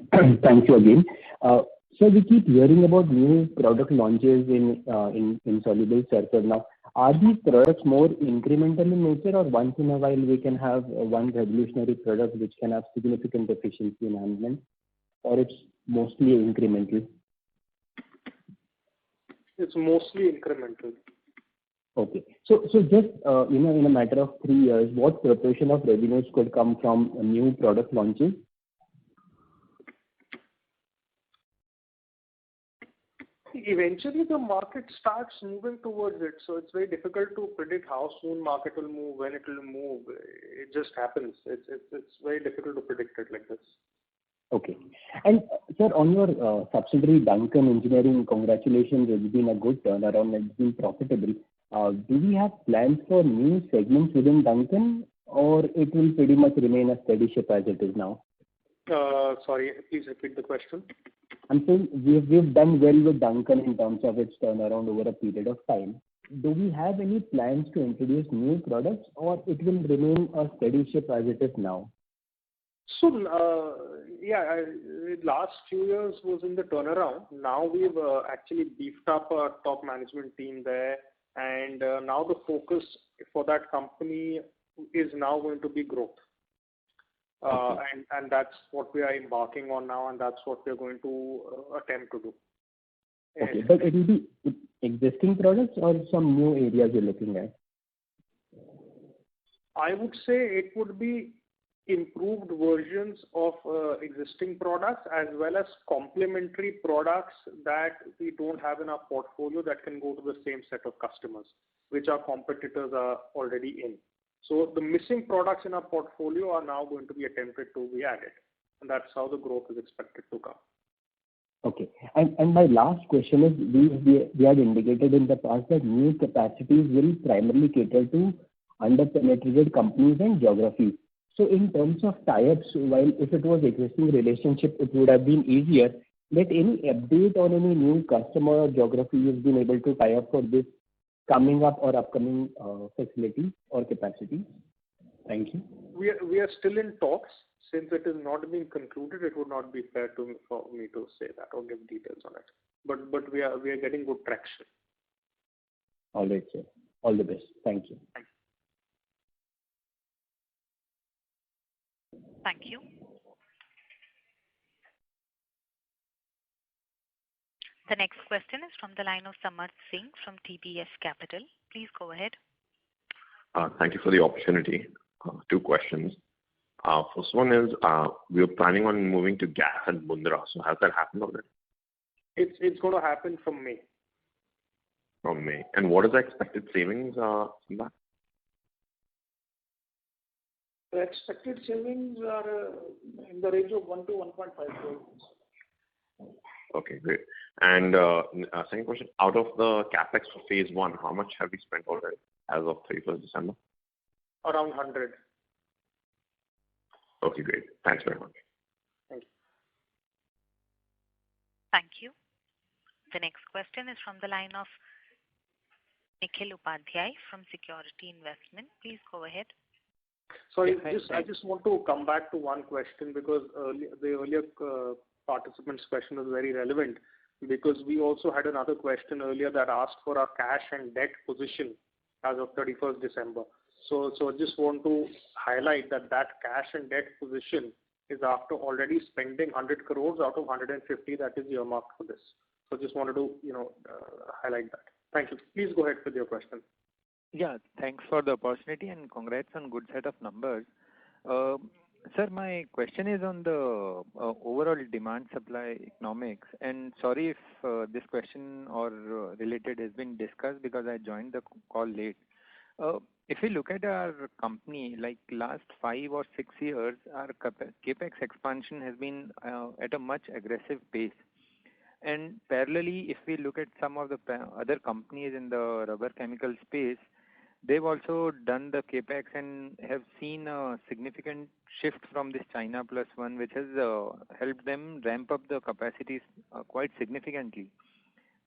G: Thank you again. So we keep hearing about new product launches in insoluble sulfur. Now, are these products more incremental in nature, or once in a while we can have one revolutionary product which can have significant efficiency enhancement, or it's mostly incremental?
B: It's mostly incremental.
G: Okay. So just in a matter of 3 years, what proportion of revenues could come from new product launches?
B: Eventually, the market starts moving towards it. So it's very difficult to predict how soon market will move, when it will move. It just happens. It's very difficult to predict it like this.
G: Okay. And sir, on your subsidiary Duncan Engineering, congratulations. It's been a good turnaround. It's been profitable. Do we have plans for new segments within Duncan, or it will pretty much remain a steady ship as it is now?
B: Sorry, please repeat the question.
G: I'm saying we've done well with Duncan in terms of its turnaround over a period of time. Do we have any plans to introduce new products, or it will remain a steady ship as it is now?
B: So, last few years was in the turnaround. Now we've actually beefed up our top management team there, and now the focus for that company is now going to be growth.
G: Okay.
B: And that's what we are embarking on now, and that's what we're going to attempt to do.
G: Okay, but it will be existing products or some new areas you're looking at?
B: I would say it would be improved versions of existing products as well as complementary products that we don't have in our portfolio that can go to the same set of customers, which our competitors are already in. So the missing products in our portfolio are now going to be attempted to be added. and that's how the growth is expected to come.
G: Okay. And my last question is, we had indicated in the past that new capacities will primarily cater to under-penetrated companies and geographies. So in terms of tie-ups, while if it was existing relationship, it would have been easier, but any update on any new customer or geography you've been able to tie up for this coming up or upcoming facility or capacity? Thank you.
B: We are still in talks. Since it has not been concluded, it would not be fair for me to say that or give details on it. But we are getting good traction.
G: All right, sir. All the best. Thank you.
A: Thank you. The next question is from the line of Samarth Singh from TBS Capital. Please go ahead.
M: Thank you for the opportunity. Two questions. First one is, we are planning on moving to gas at Mundra. So has that happened already?
B: It's going to happen from May.
M: From May. And what is the expected savings from that?
C: The expected savings are in the range of 1 to 1.5 crores.
M: Okay, great. And second question, out of the capex for phase 1, how much have we spent already as of 31st December?
B: Around 100.
M: Okay, great. Thanks very much.
B: Thank you.
A: Thank you. The next question is from the line of Nikhil Upadhyay from Security Investment. Please go ahead.
B: Sorry, I just want to come back to one question because the earlier participant's question was very relevant, because we also had another question earlier that asked for our cash and debt position as of 31st December. So I just want to highlight that cash and debt position is after already spending 100 crores out of 150 that is earmarked for this. So just wanted to highlight that. Thank you. Please go ahead with your question.
N: Yeah, thanks for the opportunity and congrats on good set of numbers. Sir, my question is on the overall demand supply economics, and sorry if this question or related has been discussed because I joined the call late. If we look at our company, like last 5 or 6 years, our capex expansion has been at a much aggressive pace. And parallelly, if we look at some of the other companies in the rubber chemical space, they've also done the capex and have seen a significant shift from this China Plus One, which has helped them ramp up the capacities quite significantly.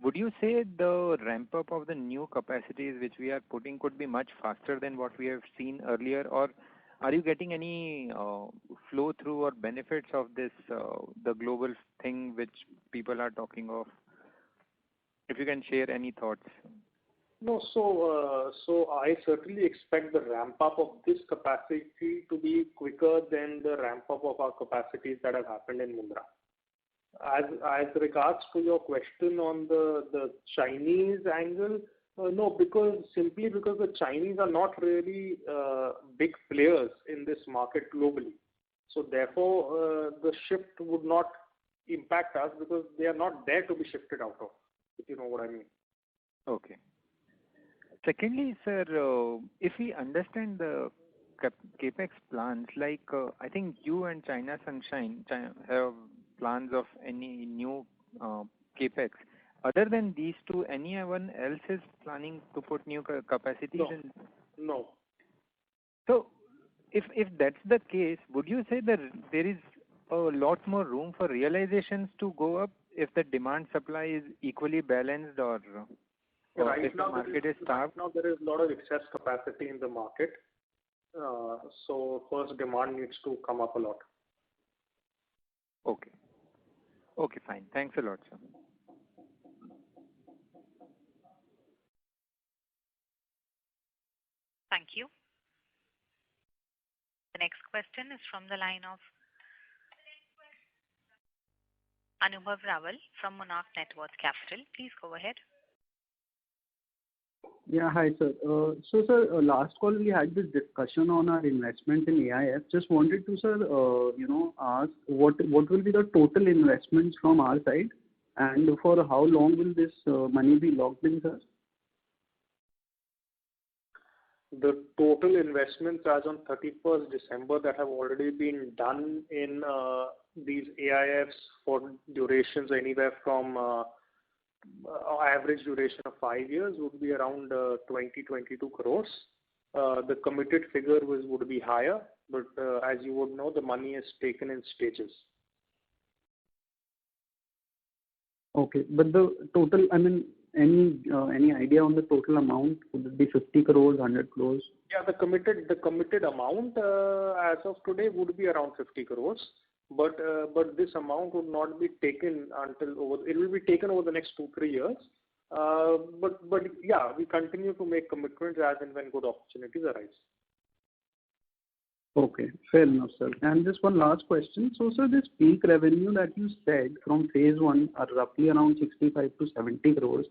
N: Would you say the ramp up of the new capacities which we are putting could be much faster than what we have seen earlier, or are you getting any flow through or benefits of this the global thing which people are talking of? If you can share any thoughts.
B: No, so I certainly expect the ramp up of this capacity to be quicker than the ramp up of our capacities that have happened in Mundra. As regards to your question on the Chinese angle, no, because the Chinese are not really big players in this market globally. So therefore, the shift would not impact us because they are not there to be shifted out of, if you know what I mean.
N: Okay. Secondly, sir, if we understand the capex plans, like I think you and China Sunshine have plans of any new capex. Other than these two, anyone else is planning to put new capacities?
B: No.
N: So, if that's the case, would you say that there is a lot more room for realizations to go up if the demand supply is equally balanced, or if the market is starved?
B: Right now there is a lot of excess capacity in the market. So first demand needs to come up a lot.
N: Okay. Okay, fine. Thanks a lot, sir.
A: Thank you. The next question is from the line of Anubhav Rawal from Monarch Networth Capital. Please go ahead.
H: Yeah, hi sir. So sir, last call we had this discussion on our investment in AIF. Just wanted to, sir, ask what will be the total investments from our side, and for how long will this money be locked in, sir?
B: The total investments as on 31st December that have already been done in these AIFs for durations anywhere from average duration of 5 years would be around 22 crores. The committed figure would be higher, but as you would know, the money is taken in stages.
H: Okay, but the total, I mean, any idea on the total amount? Would it be 50 crores, 100 crores?
B: Yeah, the committed amount as of today would be around 50 crores, but this amount would not be taken it will be taken over the next 2-3 years. But yeah, we continue to make commitments as and when good opportunities arise.
H: Okay, fair enough, sir. And just one last question. So, sir, this peak revenue that you said from phase 1 are roughly around 65 to 70 crores.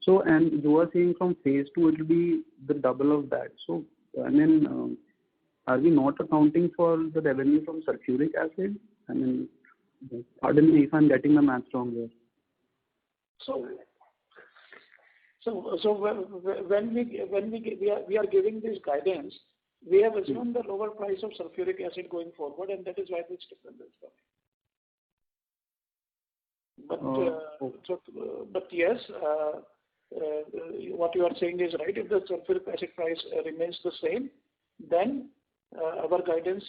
H: So, and you are saying from phase 2 it will be the double of that. So, I mean, are we not accounting for the revenue from sulfuric acid? I mean, pardon me if I'm getting the math wrong here.
C: So when we are giving this guidance, we have assumed the lower price of sulfuric acid going forward, and that is why this difference is coming. But yes, what you are saying is right. If the sulfuric acid price remains the same, then our guidance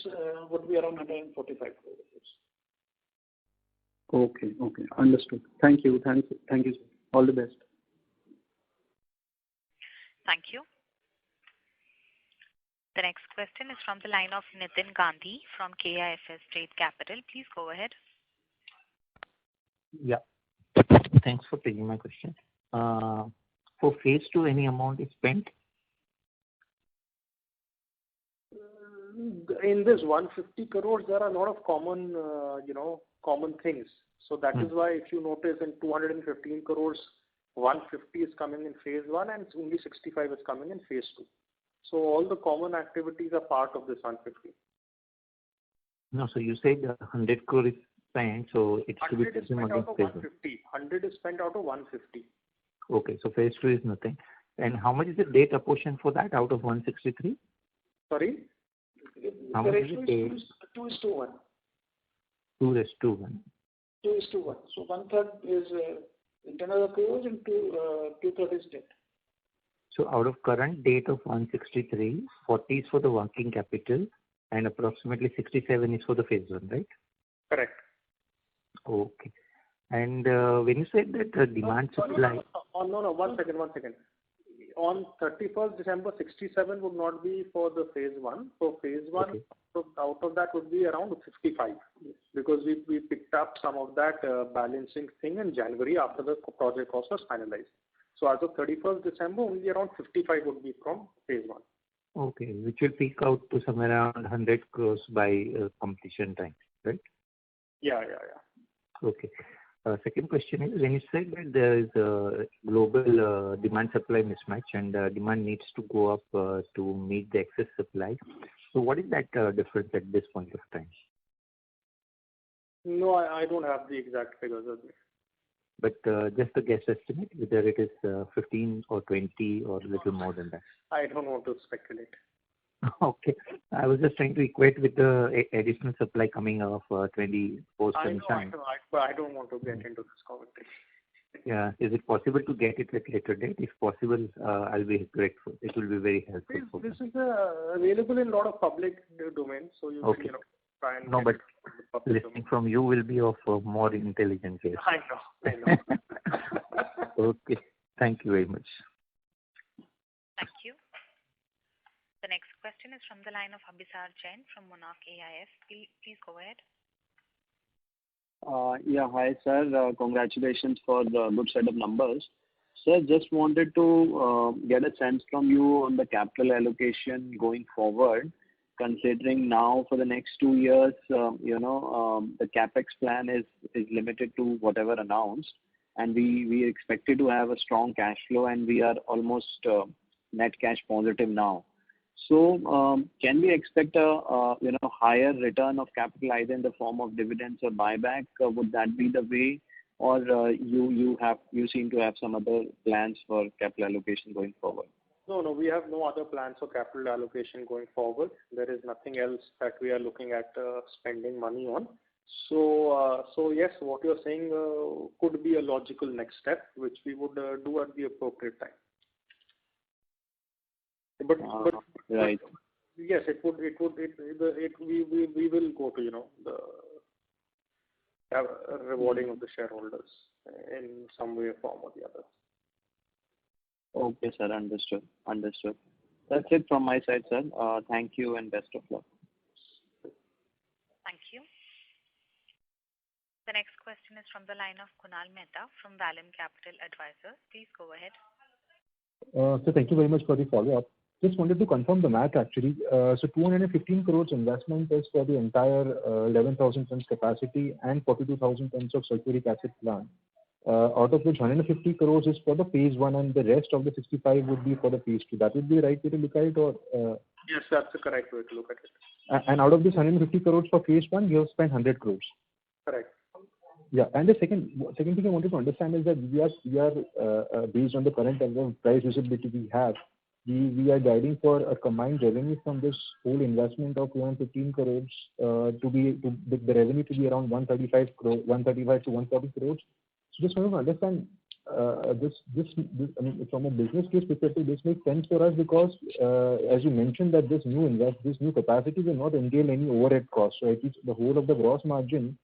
C: would be around 145 crores.
H: Okay, understood. Thank you, sir. All the best.
A: Thank you. The next question is from the line of Nitin Gandhi from KIFS Trade Capital. Please go ahead.
J: Yeah. Thanks for taking my question. For phase 2, any amount is spent?
B: In this 150 crores, there are a lot of common things. So that is why, if you notice, in 215 crores, 150 is coming in phase 1 and only 65 is coming in phase 2. So all the common activities are part of this 150.
J: No, so you said 100 crore is spent, so it should be
B: 100 is spent out of 150. 100 is spent out of 150.
J: Okay, so phase 2 is nothing. And how much is the debt apportion for that out of 163?
B: Sorry?
J: How much is the debt?
C: 2:1.
J: 2:1.
C: 2:1. So 1/3 is internal accruals and 2/3 is debt.
J: So out of current date of 163, 40 is for the working capital and approximately 67 is for the phase 1, right?
B: Correct.
J: Okay. And when you said that demand supply...
B: No, one second. On 31st December, 67 would not be for the phase 1. For phase 1, okay. So out of that would be around 55 because we picked up some of that balancing thing in January after the project cost was finalized. So as of 31st December, only around 55 would be from phase 1.
J: Okay, which will peak out to somewhere around 100 crores by completion time, right?
B: Yeah.
J: Okay. Second question is, when you said that there is a global demand-supply mismatch and demand needs to go up to meet the excess supply, so what is that difference at this point of time?
B: No, I don't have the exact figures of it.
J: But just a guess estimate, whether it is 15 or 20 or a little more than that.
B: I don't want to speculate.
J: Okay. I was just trying to equate with the additional supply coming of 24 sunshine.
B: I don't want to get into this commentary.
J: Yeah. Is it possible to get it at later date? If possible, I'll be grateful. It will be very helpful.
B: This is available in a lot of public domains, so you
J: okay.
B: can try and...
J: No, but listening from you will be of more intelligence.
B: I know.
J: Okay. Thank you very much.
A: Thank you. The next question is from the line of Abhisar Jain from Monarch AIF. Please go ahead.
O: Yeah, hi sir. Congratulations for the good set of numbers. Sir, just wanted to get a sense from you on the capital allocation going forward, considering now for the next 2 years, the capex plan is limited to whatever announced, and we expected to have a strong cash flow, and we are almost net cash positive now. So can we expect a higher return of capital either in the form of dividends or buyback? Would that be the way, or you seem to have some other plans for capital allocation going forward?
B: No, we have no other plans for capital allocation going forward. There is nothing else that we are looking at spending money on. So yes, what you're saying could be a logical next step, which we would do at the appropriate time. But
O: right.
B: Yes, we will go to the rewarding of the shareholders in some way, form or the other.
O: Okay, sir. Understood. That's it from my side, sir. Thank you and best of luck.
A: Thank you. The next question is from the line of Kunal Mehta from Vallum Capital Advisors. Please go ahead.
L: So thank you very much for the follow-up. Just wanted to confirm the math actually. So 215 crores investment is for the entire 11,000 tons capacity and 42,000 tons of sulfuric acid plant. Out of which 150 crores is for the phase 1 and the rest of the 65 would be for the phase 2. That would be the right way to look at it, or?
B: Yes, that's the correct way to look at it.
L: And out of this 150 crores for phase 1, you have spent 100 crores.
B: Correct.
L: Yeah, and the second thing I wanted to understand is that we are based on the current price visibility we have, we are guiding for a combined revenue from this whole investment of 215 crores the revenue to be around 135 to 140 crores. So just want to understand this I mean, from a business case perspective, this makes sense for us because as you mentioned that this new capacity will not entail any overhead costs. So at least the whole of the gross margin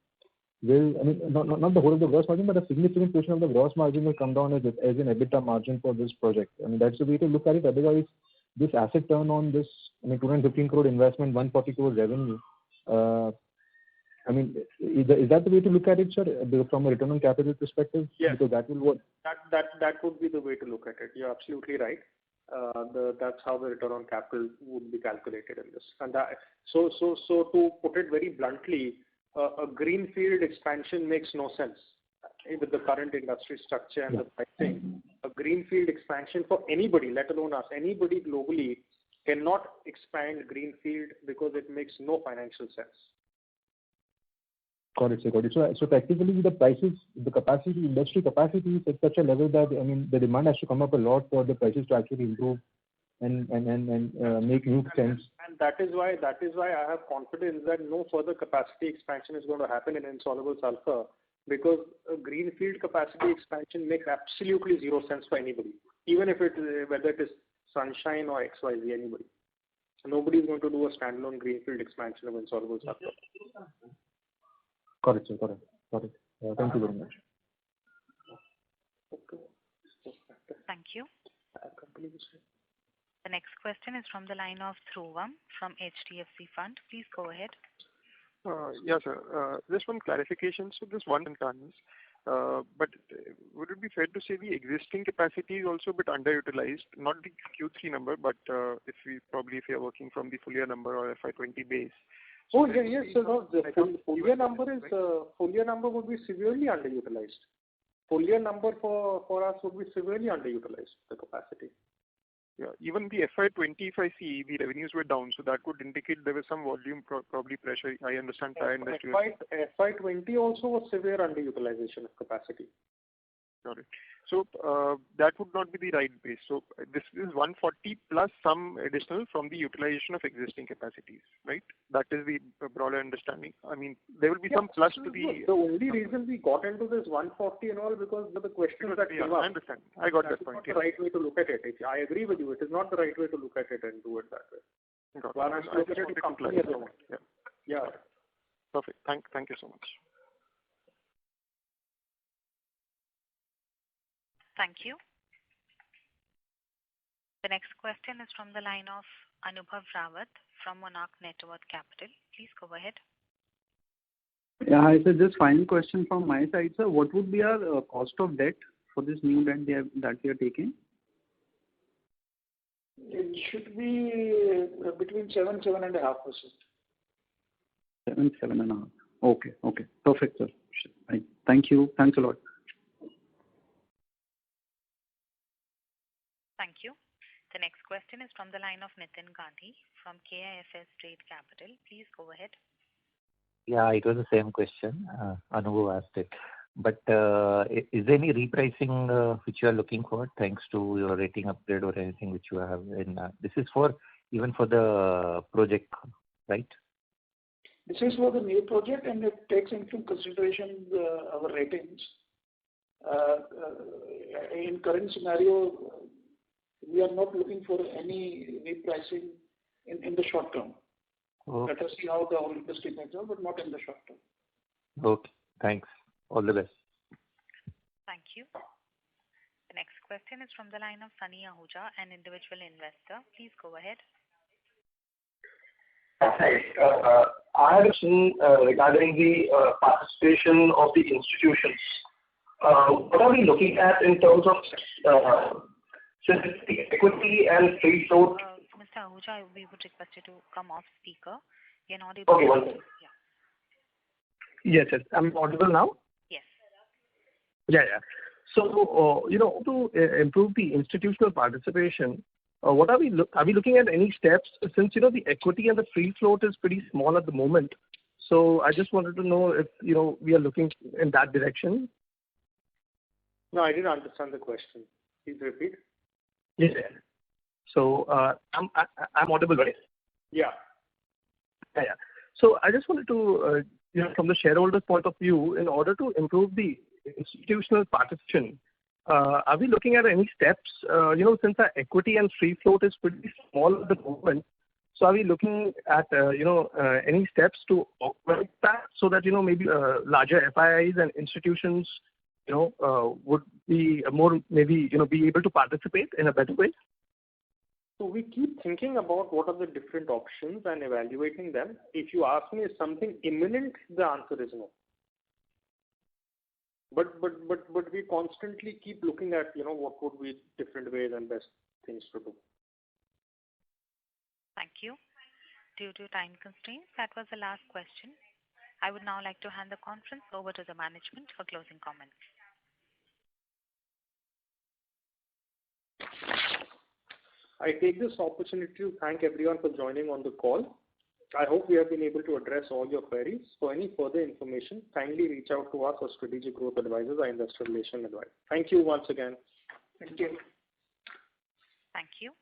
L: will, I mean, not the whole of the gross margin, but a significant portion of the gross margin will come down as an EBITDA margin for this project. I mean, that's the way to look at it. Otherwise, this asset turn on this, 215 crore investment, 140 crore revenue. I mean, is that the way to look at it, sir, from a return on capital perspective?
B: Yes.
L: Because that will work.
B: That would be the way to look at it. You're absolutely right. That's how the return on capital would be calculated in this. And so to put it very bluntly, a greenfield expansion makes no sense with the current industry structure and the pricing. A greenfield expansion for anybody, let alone us, anybody globally cannot expand greenfield because it makes no financial sense.
L: Got it, sir. Got it. So technically the prices, the capacity, industry capacity is at such a level that, I mean, the demand has to come up a lot for the prices to actually improve and make new sense.
B: And that is why I have confidence that no further capacity expansion is going to happen in insoluble sulfur, because a greenfield capacity expansion makes absolutely zero sense for anybody, even if whether it is Sunshine or XYZ, anybody. Nobody is going to do a standalone greenfield expansion of insoluble sulfur.
L: Got it, sir. Got it. Thank you very much.
A: Thank you. The next question is from the line of Dhruvam from HDFC Fund. Please go ahead.
K: Yes, sir. Just one clarification. So this 1 tons, but would it be fair to say the existing capacity is also a bit underutilized? Not the Q3 number, but if you are working from the full year number or FY20 base.
B: Oh, yeah, yes. So the full year number would be severely underutilized. Full year number for us would be severely underutilized, the capacity.
K: Yeah, even the FY20, if I see the revenues were down, so that would indicate there was some volume probably pressure. I understand tire industry.
B: FY20 also was severe underutilization of capacity.
K: Got it. So that would not be the right base. So this is 140 plus some additional from the utilization of existing capacities, right? That is the broader understanding. I mean, there will be some plus to the...
B: The only reason we got into this 140 and all because of the questions that came up.
K: I understand. I got that point.
B: That's not the right way to look at it. I agree with you. It is not the right way to look at it and do it that way.
K: Got it.
B: Yeah.
K: Perfect. Thank you so much.
A: Thank you. The next question is from the line of Anubhav Rawat from Monarch Networth Capital. Please go ahead.
H: Yeah, hi sir. Just final question from my side, sir. What would be our cost of debt for this new debt that we are taking?
C: It should be between 7.5%.
H: 7.5%. Okay. Perfect, sir. Thank you. Thanks a lot.
A: Thank you. The next question is from the line of Nitin Gandhi from KIFS Trade Capital. Please go ahead.
J: Yeah, it was the same question. Anubhav asked it. But is there any repricing which you are looking for, thanks to your rating upgrade or anything which you have in? This is for even for the project, right?
C: This is for the new project, and it takes into consideration our ratings. In current scenario, we are not looking for any repricing in the short term.
J: Okay.
C: Let us see how the whole industry pans out, but not in the short term.
J: Okay, thanks. All the best.
A: Thank you. The next question is from the line of Sunny Ahuja, an individual investor. Please go ahead.
P: Hi. I have a question regarding the participation of the institutions. What are we looking at in terms of the equity and free float?
A: Mr. Ahuja, we would request you to come off speaker. You're not able
P: Okay,
A: to.
P: one second. Yes. I'm audible now?
A: Yes.
P: Yeah. So, to improve the institutional participation, what are we looking at any steps, since the equity and the free float is pretty small at the moment? So I just wanted to know if we are looking in that direction.
B: No, I didn't understand the question. Please repeat.
P: Yes. So I'm audible, right?
B: Yeah.
P: Yeah. So I just wanted to, from the shareholder's point of view, in order to improve the institutional participation, are we looking at any steps? Since our equity and free float is pretty small at the moment, so are we looking at any steps to augment that so that maybe larger FIIs and institutions would be more maybe be able to participate in a better way?
B: So we keep thinking about what are the different options and evaluating them. If you ask me, is something imminent? The answer is no. But we constantly keep looking at what would be different ways and best things to do.
A: Thank you. Due to time constraints, that was the last question. I would now like to hand the conference over to the management for closing comments.
B: I take this opportunity to thank everyone for joining on the call. I hope we have been able to address all your queries. For any further information, kindly reach out to us or Strategic Growth Advisors, our investor relation advisor. Thank you once again.
C: Thank you.
A: Thank you.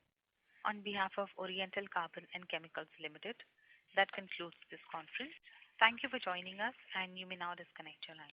A: On behalf of Oriental Carbon and Chemicals Limited, that concludes this conference. Thank you for joining us, and you may now disconnect your line.